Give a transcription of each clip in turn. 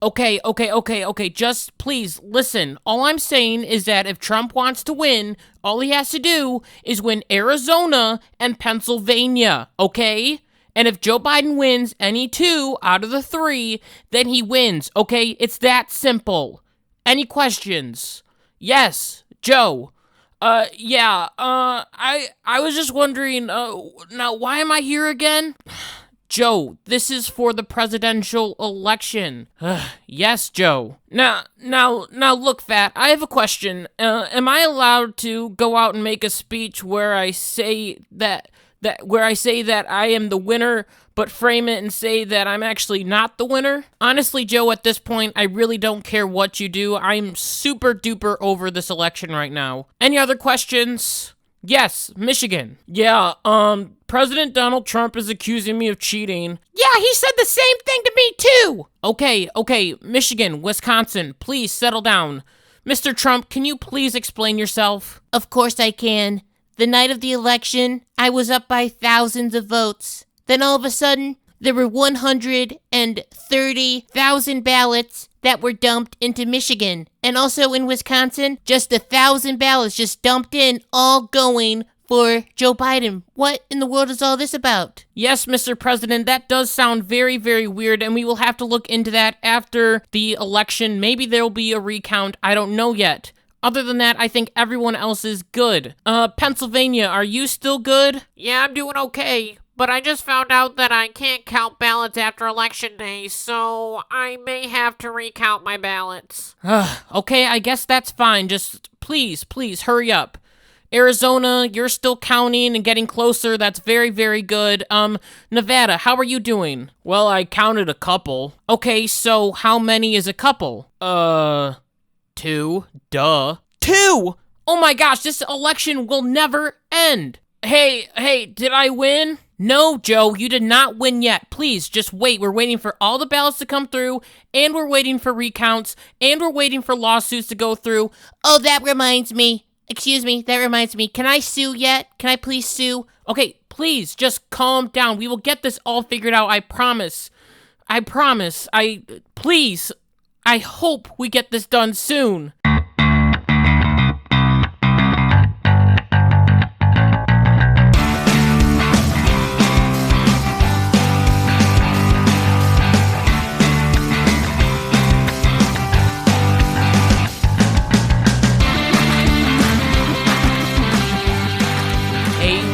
Okay. Just please listen. All I'm saying is that if Trump wants to win, all he has to do is win Arizona and Pennsylvania, okay? And if Joe Biden wins any 2 out of the 3, then he wins, okay? It's that simple. Any questions? Yes, Joe. I was just wondering, now why am I here again? Joe, this is for the presidential election. Yes, Joe. Now, look, Fat, I have a question. Am I allowed to go out and make a speech where I say that I am the winner, but frame it and say that I'm actually not the winner? Honestly, Joe, at this point, I really don't care what you do. I'm super duper over this election right now. Any other questions? Yes, Michigan. Yeah, President Donald Trump is accusing me of cheating. Yeah, he said the same thing to me too! Okay, Michigan, Wisconsin, please settle down. Mr. Trump, can you please explain yourself? Of course I can. The night of the election, I was up by thousands of votes. Then all of a sudden, there were 130,000 ballots that were dumped into Michigan. And also in Wisconsin, just 1,000 ballots just dumped in, all going for Joe Biden. What in the world is all this about? Yes, Mr. President, that does sound very, very weird, and we will have to look into that after the election. Maybe there will be a recount. I don't know yet. Other than that, I think everyone else is good. Pennsylvania, are you still good? Yeah, I'm doing okay. But I just found out that I can't count ballots after Election Day, so I may have to recount my ballots. Okay, I guess that's fine. Just please hurry up. Arizona, you're still counting and getting closer. That's very, very good. Nevada, how are you doing? Well, I counted a couple. Okay, so how many is a couple? 2. Duh. 2! Oh my gosh, this election will never end. Hey, did I win? No, Joe, you did not win yet. Please, just wait. We're waiting for all the ballots to come through, and we're waiting for recounts, and we're waiting for lawsuits to go through. Oh, that reminds me. Excuse me, that reminds me. Can I sue yet? Can I please sue? Okay, please, just calm down. We will get this all figured out, I promise. Please, I hope we get this done soon.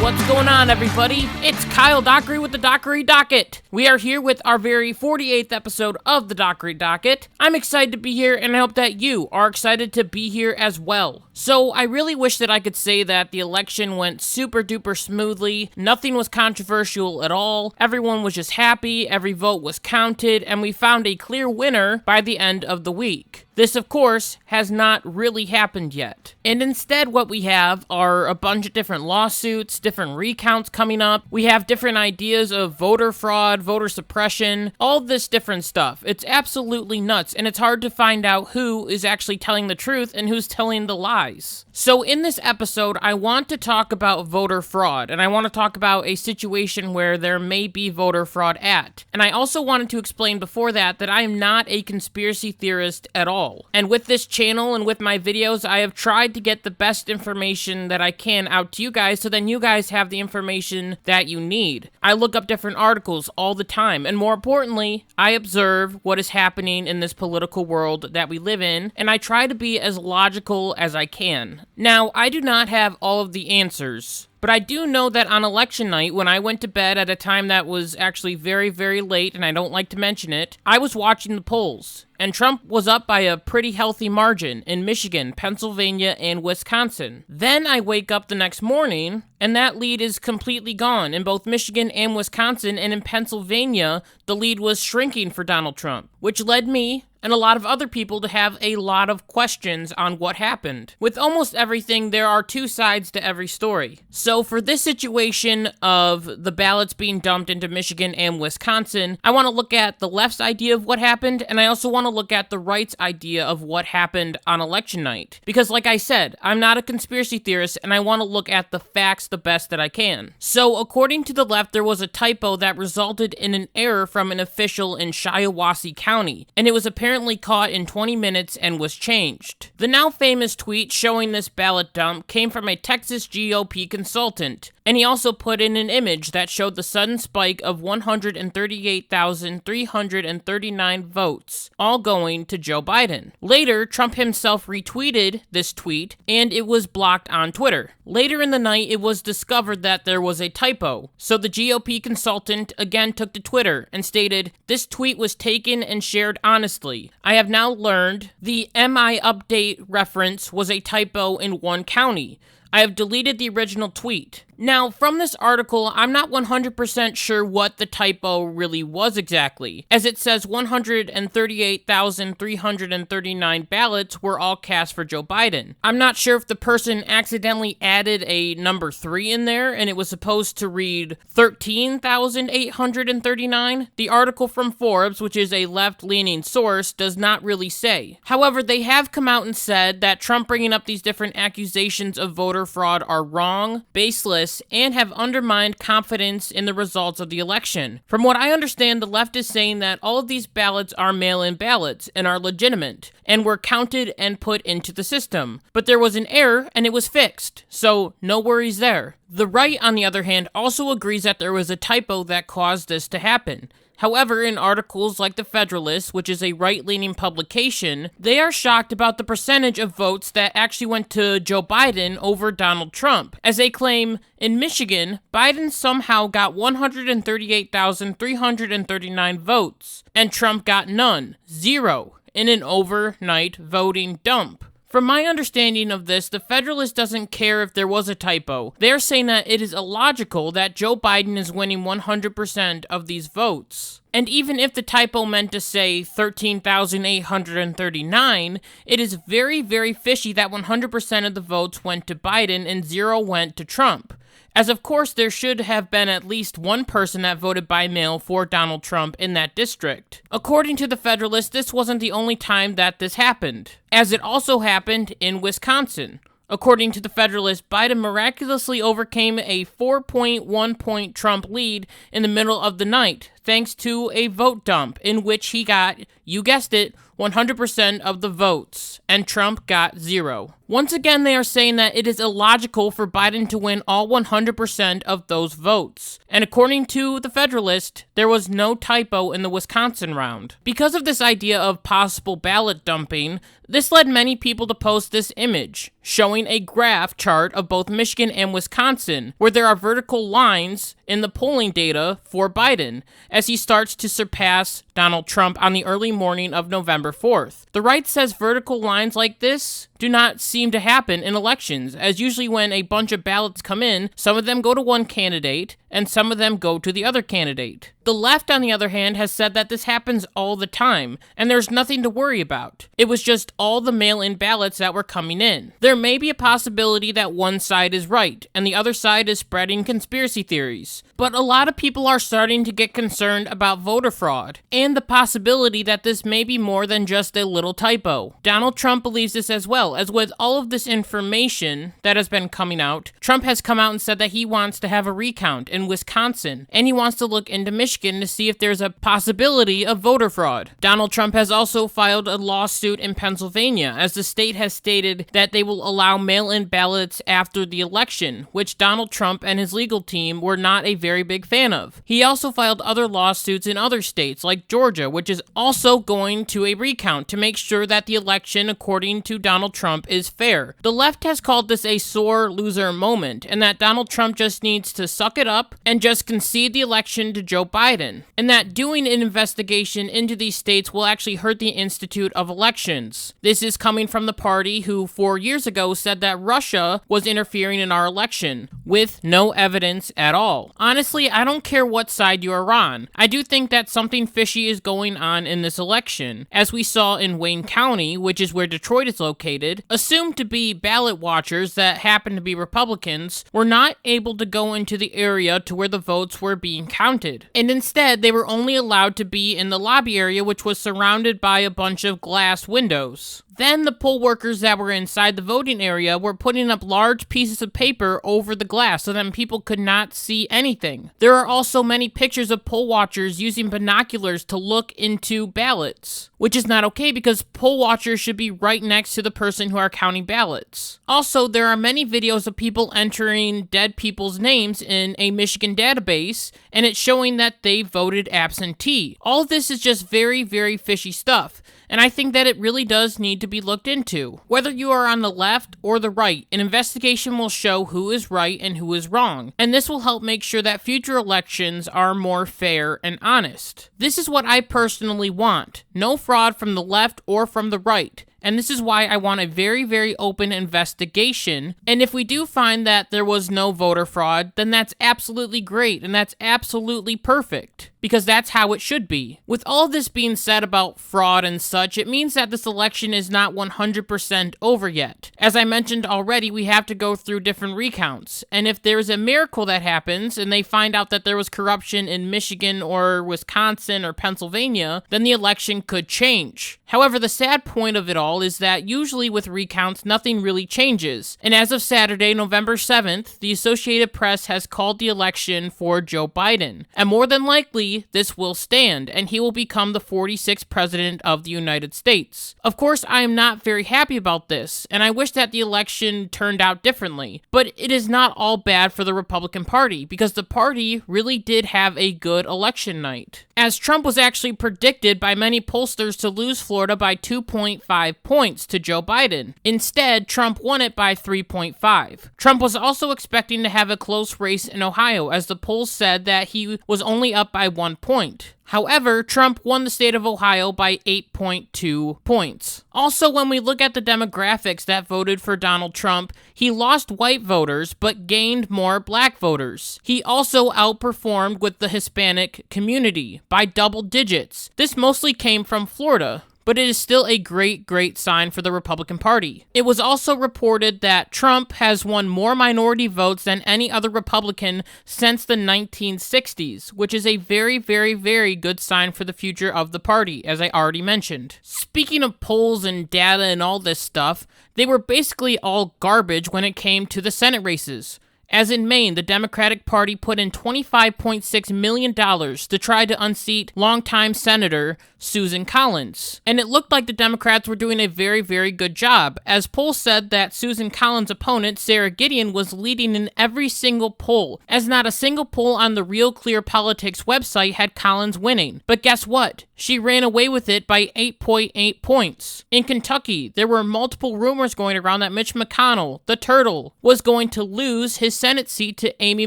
What's going on, everybody? It's Kyle Dockery with the Dockery Docket. We are here with our very 48th episode of the Dockery Docket. I'm excited to be here, and I hope that you are excited to be here as well. So, I really wish that I could say that the election went super duper smoothly, nothing was controversial at all, everyone was just happy, every vote was counted, and we found a clear winner by the end of the week. This, of course, has not really happened yet. And instead, what we have are a bunch of different lawsuits, different recounts coming up. We have different ideas of voter fraud, voter suppression, all this different stuff. It's absolutely nuts, and it's hard to find out who is actually telling the truth and who's telling the lies. So in this episode, I want to talk about voter fraud, and I want to talk about a situation where there may be voter fraud at. And I also wanted to explain before that I am not a conspiracy theorist at all. And with this channel and with my videos, I have tried to get the best information that I can out to you guys, so then you guys have the information that you need. I look up different articles all the time, and more importantly, I observe what is happening in this political world that we live in, and I try to be as logical as I can. Now, I do not have all of the answers, but I do know that on election night, when I went to bed at a time that was actually very, very late, and I don't like to mention it, I was watching the polls. And Trump was up by a pretty healthy margin in Michigan, Pennsylvania, and Wisconsin. Then I wake up the next morning, and that lead is completely gone in both Michigan and Wisconsin, and in Pennsylvania, the lead was shrinking for Donald Trump, which led me and a lot of other people to have a lot of questions on what happened. With almost everything, there are two sides to every story. So for this situation of the ballots being dumped into Michigan and Wisconsin, I want to look at the left's idea of what happened, and I also want to look at the right's idea of what happened on election night. Because like I said, I'm not a conspiracy theorist, and I want to look at the facts the best that I can. So according to the left, there was a typo that resulted in an error from an official in Shiawassee County, and it was apparently apparently caught in 20 minutes and was changed. The now famous tweet showing this ballot dump came from a Texas GOP consultant, and he also put in an image that showed the sudden spike of 138,339 votes, all going to Joe Biden. Later, Trump himself retweeted this tweet, and it was blocked on Twitter. Later in the night, it was discovered that there was a typo, so the GOP consultant again took to Twitter and stated, "This tweet was taken and shared honestly. I have now learned the MI update reference was a typo in one county. I have deleted the original tweet." Now, from this article, I'm not 100% sure what the typo really was exactly, as it says 138,339 ballots were all cast for Joe Biden. I'm not sure if the person accidentally added a number 3 in there and it was supposed to read 13,839. The article from Forbes, which is a left-leaning source, does not really say. However, they have come out and said that Trump bringing up these different accusations of voter fraud are wrong, baseless, and have undermined confidence in the results of the election. From what I understand, the left is saying that all of these ballots are mail-in ballots and are legitimate and were counted and put into the system. But there was an error and it was fixed, so no worries there. The right, on the other hand, also agrees that there was a typo that caused this to happen. However, in articles like the Federalist, which is a right-leaning publication, they are shocked about the percentage of votes that actually went to Joe Biden over Donald Trump, as they claim, in Michigan, Biden somehow got 138,339 votes, and Trump got none, 0, in an overnight voting dump. From my understanding of this, the Federalist doesn't care if there was a typo. They're saying that it is illogical that Joe Biden is winning 100% of these votes. And even if the typo meant to say 13,839, it is very, very fishy that 100% of the votes went to Biden and 0 went to Trump. As of course, there should have been at least one person that voted by mail for Donald Trump in that district. According to the Federalist, this wasn't the only time that this happened, as it also happened in Wisconsin. According to the Federalist, Biden miraculously overcame a 4.1-point Trump lead in the middle of the night, thanks to a vote dump in which he got, you guessed it, 100% of the votes, and Trump got 0. Once again, they are saying that it is illogical for Biden to win all 100% of those votes. And according to the Federalist, there was no typo in the Wisconsin round. Because of this idea of possible ballot dumping, this led many people to post this image, showing a graph chart of both Michigan and Wisconsin, where there are vertical lines in the polling data for Biden, as he starts to surpass Donald Trump on the early morning of November 4th. The right says vertical lines like this do not seem to happen in elections, as usually when a bunch of ballots come in, some of them go to one candidate, and some of them go to the other candidate. The left, on the other hand, has said that this happens all the time, and there's nothing to worry about. It was just all the mail-in ballots that were coming in. There may be a possibility that one side is right, and the other side is spreading conspiracy theories. But a lot of people are starting to get concerned about voter fraud, and the possibility that this may be more than just a little typo. Donald Trump believes this as well, as with all of this information that has been coming out, Trump has come out and said that he wants to have a recount in Wisconsin, and he wants to look into Michigan to see if there's a possibility of voter fraud. Donald Trump has also filed a lawsuit in Pennsylvania, as the state has stated that they will allow mail-in ballots after the election, which Donald Trump and his legal team were not a very big fan of. He also filed other lawsuits in other states, like Georgia, which is also going to a recount to make sure that the election, according to Donald Trump, is fair. The left has called this a sore loser moment, and that Donald Trump just needs to suck it up and just concede the election to Joe Biden, and that doing an investigation into these states will actually hurt the Institute of Elections. This is coming from the party who 4 years ago said that Russia was interfering in our election, with no evidence at all. Honestly, I don't care what side you are on. I do think that something fishy is going on in this election, as we saw in Wayne County, which is where Detroit is located. Assumed to be ballot watchers that happen to be Republicans were not able to go into the area to where the votes were being counted, and instead they were only allowed to be in the lobby area, which was surrounded by a bunch of glass windows. Then the poll workers that were inside the voting area were putting up large pieces of paper over the glass so that people could not see anything. There are also many pictures of poll watchers using binoculars to look into ballots. which is not okay because poll watchers should be right next to the person who are counting ballots. Also, there are many videos of people entering dead people's names in a Michigan database, and it's showing that they voted absentee. All of this is just very, very fishy stuff, and I think that it really does need to be looked into. Whether you are on the left or the right, an investigation will show who is right and who is wrong, and this will help make sure that future elections are more fair and honest. This is what I personally want. No fraud from the left or from the right. And this is why I want a very, very open investigation. And if we do find that there was no voter fraud, then that's absolutely great and that's absolutely perfect, because that's how it should be. With all this being said about fraud and such, it means that this election is not 100% over yet. As I mentioned already, we have to go through different recounts. And if there's a miracle that happens and they find out that there was corruption in Michigan or Wisconsin or Pennsylvania, then the election could change. However, the sad point of it all is that usually with recounts, nothing really changes. And as of Saturday, November 7th, the Associated Press has called the election for Joe Biden. And more than likely, this will stand, and he will become the 46th president of the United States. Of course, I am not very happy about this, and I wish that the election turned out differently. But it is not all bad for the Republican Party, because the party really did have a good election night, as Trump was actually predicted by many pollsters to lose Florida by 2.5 points to Joe Biden. Instead, Trump won it by 3.5. Trump was also expecting to have a close race in Ohio, as the polls said that he was only up by 1 point. However, Trump won the state of Ohio by 8.2 points. Also, when we look at the demographics that voted for Donald Trump, he lost white voters but gained more black voters. He also outperformed with the Hispanic community by double digits. This mostly came from Florida, but it is still a great, great sign for the Republican Party. It was also reported that Trump has won more minority votes than any other Republican since the 1960s, which is a very, very, very good sign for the future of the party, as I already mentioned. Speaking of polls and data and all this stuff, they were basically all garbage when it came to the Senate races. As in Maine, the Democratic Party put in $25.6 million to try to unseat longtime Senator Susan Collins. And it looked like the Democrats were doing a very, very good job, as polls said that Susan Collins' opponent, Sarah Gideon, was leading in every single poll, as not a single poll on the Real Clear Politics website had Collins winning. But guess what? She ran away with it by 8.8 points. In Kentucky, there were multiple rumors going around that Mitch McConnell, the turtle, was going to lose his Senate seat to Amy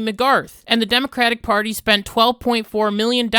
McGarth, and the Democratic Party spent $12.4 million,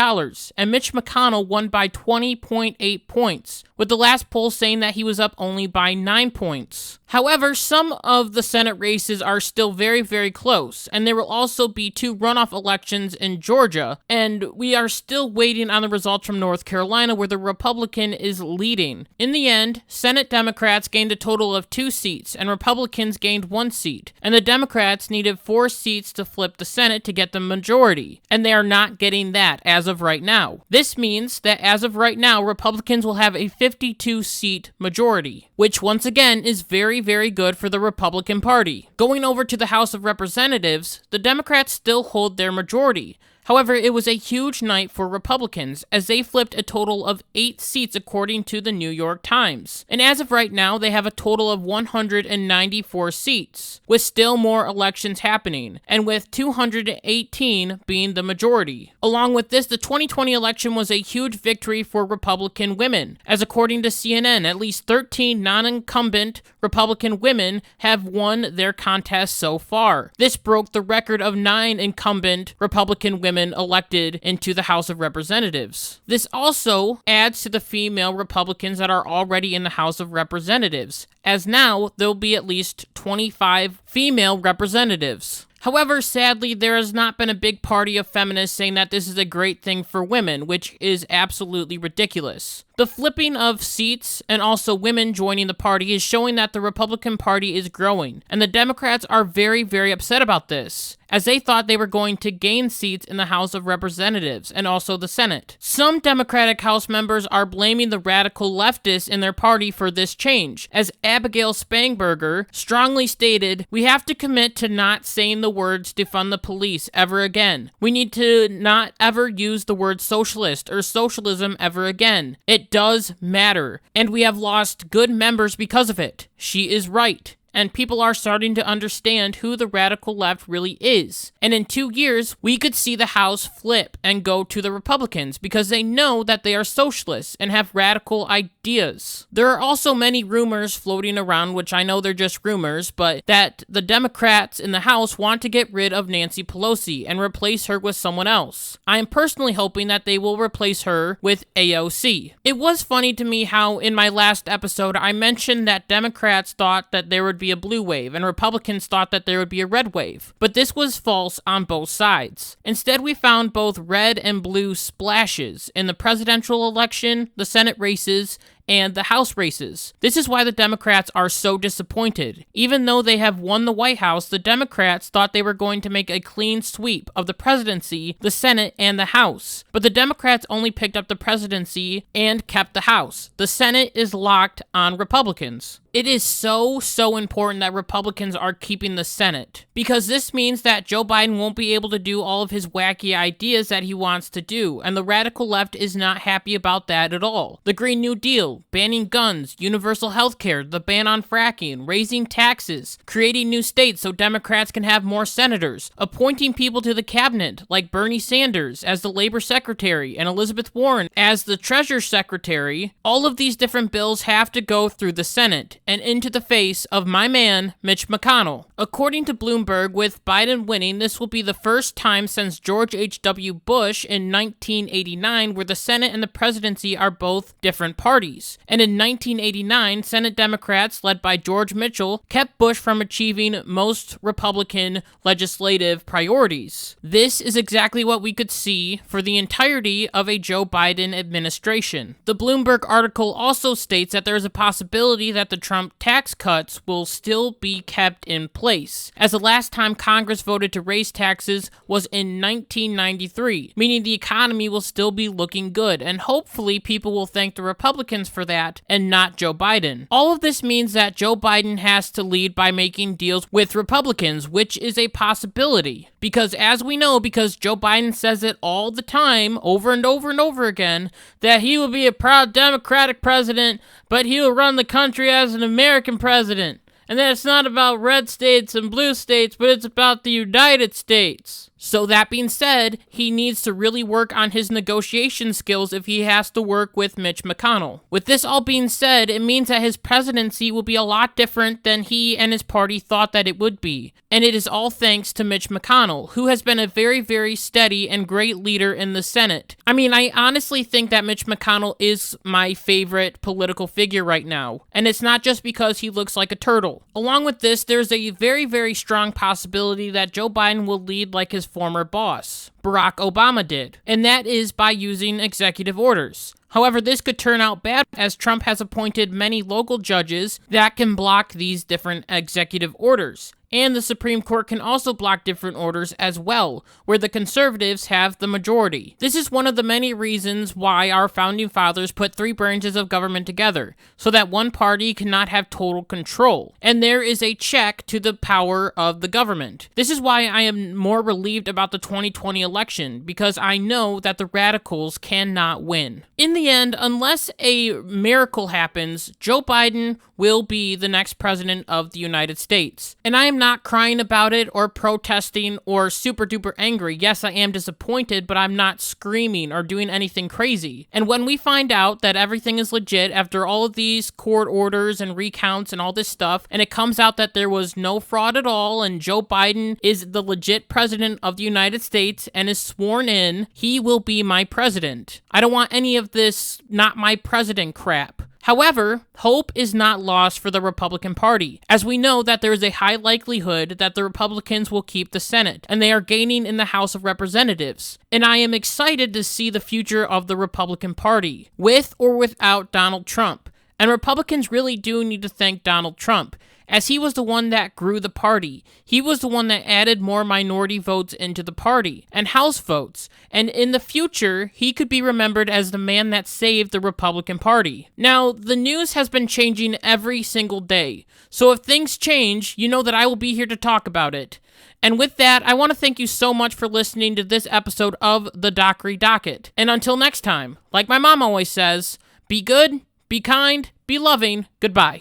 and Mitch McConnell won by 20.8 points, with the last poll saying that he was up only by 9 points. However, some of the Senate races are still very, very close, and there will also be 2 runoff elections in Georgia, and we are still waiting on the results from North Carolina, where the Republican is leading. In the end, Senate Democrats gained a total of 2 seats, and Republicans gained 1 seat, and the Democrats needed 4 seats to flip the Senate to get the majority, and they are not getting that as of right now. This means that as of right now, Republicans will have a 52-seat majority, which once again is very, very good for the Republican Party. Going over to the House of Representatives, the Democrats still hold their majority. However, it was a huge night for Republicans, as they flipped a total of 8 seats according to the New York Times. And as of right now, they have a total of 194 seats, with still more elections happening, and with 218 being the majority. Along with this, the 2020 election was a huge victory for Republican women, as according to CNN, at least 13 non-incumbent Republican women have won their contest so far. This broke the record of 9 incumbent Republican women elected into the House of Representatives. This also adds to the female Republicans that are already in the House of Representatives, as now there'll be at least 25 female representatives. However, sadly, there has not been a big party of feminists saying that this is a great thing for women, which is absolutely ridiculous. The flipping of seats and also women joining the party is showing that the Republican Party is growing, and the Democrats are very, very upset about this, as they thought they were going to gain seats in the House of Representatives and also the Senate. Some Democratic House members are blaming the radical leftists in their party for this change, as Abigail Spanberger strongly stated, "We have to commit to not saying the words defund the police ever again. We need to not ever use the word socialist or socialism ever again. It does matter, and we have lost good members because of it. She is right. And people are starting to understand who the radical left really is. And in 2 years, we could see the House flip and go to the Republicans because they know that they are socialists and have radical ideas. There are also many rumors floating around, which I know they're just rumors, but that the Democrats in the House want to get rid of Nancy Pelosi and replace her with someone else. I am personally hoping that they will replace her with AOC. It was funny to me how in my last episode I mentioned that Democrats thought that there would be a blue wave and Republicans thought that there would be a red wave, but this was false on both sides. Instead, we found both red and blue splashes in the presidential election, the Senate races, and the House races. This is why the Democrats are so disappointed. Even though they have won the White House, the Democrats thought they were going to make a clean sweep of the presidency, the Senate, and the House. But the Democrats only picked up the presidency and kept the House. The Senate is locked on Republicans. It is so important that Republicans are keeping the Senate, because this means that Joe Biden won't be able to do all of his wacky ideas that he wants to do, and the radical left is not happy about that at all. The Green New Deal, banning guns, universal health care, the ban on fracking, raising taxes, creating new states so Democrats can have more senators, appointing people to the cabinet like Bernie Sanders as the Labor Secretary and Elizabeth Warren as the Treasury Secretary. All of these different bills have to go through the Senate and into the face of my man, Mitch McConnell. According to Bloomberg, with Biden winning, this will be the first time since George H.W. Bush in 1989 where the Senate and the presidency are both different parties. And in 1989, Senate Democrats, led by George Mitchell, kept Bush from achieving most Republican legislative priorities. This is exactly what we could see for the entirety of a Joe Biden administration. The Bloomberg article also states that there is a possibility that the Trump tax cuts will still be kept in place, as the last time Congress voted to raise taxes was in 1993, meaning the economy will still be looking good, and hopefully people will thank the Republicans for that and not Joe Biden. All of this means that Joe Biden has to lead by making deals with Republicans, which is a possibility. Because as we know, because Joe Biden says it all the time, over and over and over again, that he will be a proud Democratic president, but he will run the country as an American president. And that it's not about red states and blue states, but it's about the United States. So that being said, he needs to really work on his negotiation skills if he has to work with Mitch McConnell. With this all being said, it means that his presidency will be a lot different than he and his party thought that it would be. And it is all thanks to Mitch McConnell, who has been a very steady and great leader in the Senate. I mean, I honestly think that Mitch McConnell is my favorite political figure right now. And it's not just because he looks like a turtle. Along with this, there's a very strong possibility that Joe Biden will lead like his former boss, Barack Obama, did, and that is by using executive orders. However, this could turn out bad as Trump has appointed many local judges that can block these different executive orders. And the Supreme Court can also block different orders as well, where the conservatives have the majority. This is one of the many reasons why our founding fathers put 3 branches of government together, so that one party cannot have total control, and there is a check to the power of the government. This is why I am more relieved about the 2020 election, because I know that the radicals cannot win. In the end, unless a miracle happens, Joe Biden will be the next president of the United States. And I am not crying about it or protesting or super duper angry. Yes, I am disappointed, but I'm not screaming or doing anything crazy. And when we find out that everything is legit after all of these court orders and recounts and all this stuff, and it comes out that there was no fraud at all and Joe Biden is the legit president of the United States and is sworn in, he will be my president. I don't want any of this not my president crap. However, hope is not lost for the Republican Party, as we know that there is a high likelihood that the Republicans will keep the Senate, and they are gaining in the House of Representatives. And I am excited to see the future of the Republican Party, with or without Donald Trump. And Republicans really do need to thank Donald Trump, as he was the one that grew the party. He was the one that added more minority votes into the party, and House votes, and in the future, he could be remembered as the man that saved the Republican Party. Now, the news has been changing every single day, so if things change, you know that I will be here to talk about it. And with that, I want to thank you so much for listening to this episode of the Dockery Docket. And until next time, like my mom always says, Be good, be kind, be loving. Goodbye.